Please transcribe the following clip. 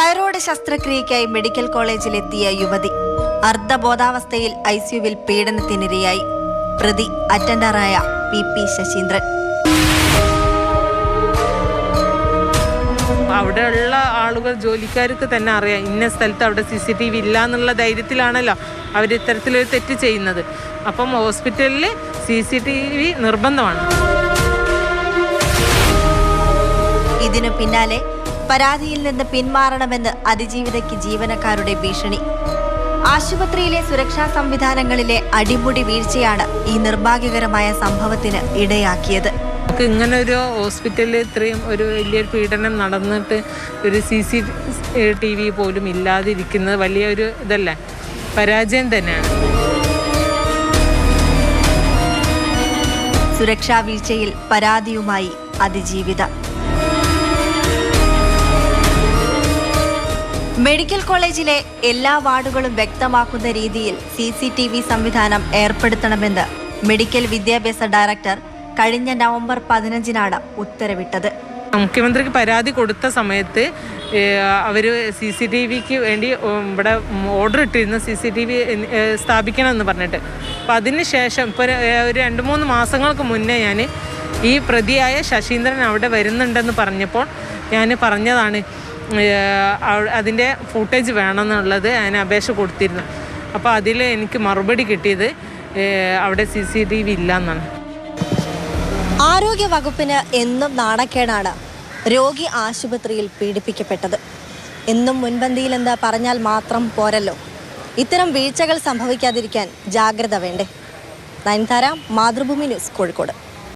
Thyroid ശസ്ത്രക്രിയയ്ക്കായി medical കോളേജിലെത്തിയ യുവതി അർദ്ധബോധാവസ്ഥയിൽ ഐസിയുവിൽ പീഡനത്തിനിരയായി. പ്രതി അറ്റൻഡറായ PP Saseendran. അവിടെയുള്ള ആളുകൾ ജോലിക്കാർക്ക് തന്നെ അറിയാം ഇന്ന സ്ഥലത്ത് അവിടെ CCTV ഇല്ല എന്നുള്ള ധൈര്യത്തിലാണല്ലോ അവർ ഇത്തരത്തിലൊരു തെറ്റ് ചെയ്യുന്നത്. അപ്പം ഹോസ്പിറ്റലിൽ CCTV നിർബന്ധമാണ്. ഇതിനു പിന്നാലെ പരാതിയിൽ നിന്ന് പിന്മാറണമെന്ന് അതിജീവിതയ്ക്ക് ജീവനക്കാരുടെ ഭീഷണി. ആശുപത്രിയിലെ സുരക്ഷാ സംവിധാനങ്ങളിലെ അടിമുടി വീഴ്ചയാണ് ഈ നിർഭാഗ്യകരമായ സംഭവത്തിന് ഇടയാക്കിയത്. ഇങ്ങനെ ഒരു ഹോസ്പിറ്റലിൽ ഇത്രയും ഒരു വലിയൊരു പീഡനം നടന്നിട്ട് ഒരു CCTV പോലും ഇല്ലാതിരിക്കുന്നത് വലിയൊരു ഇതല്ലേ, പരാജയം തന്നെയാണ്. സുരക്ഷാ വീഴ്ചയിൽ പരാതിയുമായി അതിജീവിത. മെഡിക്കൽ കോളേജിലെ എല്ലാ വാർഡുകളും വ്യക്തമാക്കുന്ന രീതിയിൽ CCTV സംവിധാനം ഏർപ്പെടുത്തണമെന്ന് മെഡിക്കൽ വിദ്യാഭ്യാസ ഡയറക്ടർ കഴിഞ്ഞ നവംബർ 15-നാണ് ഉത്തരവിട്ടത്. മുഖ്യമന്ത്രിക്ക് പരാതി കൊടുത്ത സമയത്ത് അവർ CCTVക്ക് വേണ്ടി ഇവിടെ ഓർഡർ ഇട്ടിരുന്നു, CCTV സ്ഥാപിക്കണമെന്ന് പറഞ്ഞിട്ട്. അപ്പം അതിന് ശേഷം ഇപ്പോൾ ഒരു 2-3 മാസങ്ങൾക്ക് മുന്നേ ഞാൻ ഈ പ്രതിയായ ശശീന്ദ്രൻ അവിടെ വരുന്നുണ്ടെന്ന് പറഞ്ഞപ്പോൾ ഞാൻ പറഞ്ഞതാണ് അതിൻ്റെ ഫുട്ടേജ് വേണമെന്നുള്ളത് ഞാൻ അപേക്ഷ കൊടുത്തിരുന്നു. അപ്പോൾ അതിൽ എനിക്ക് മറുപടി കിട്ടിയത് അവിടെ CCTV ഇല്ല എന്നാണ്. ആരോഗ്യ വകുപ്പിന് എന്നും നാണക്കേടാണ് രോഗി ആശുപത്രിയിൽ പീഡിപ്പിക്കപ്പെട്ടത്. എന്നും മുൻപന്തിയിലെന്ന് പറഞ്ഞാൽ മാത്രം പോരല്ലോ, ഇത്തരം വീഴ്ചകൾ സംഭവിക്കാതിരിക്കാൻ ജാഗ്രത വേണ്ടേ? നയൻതാര, മാതൃഭൂമി ന്യൂസ്, കോഴിക്കോട്.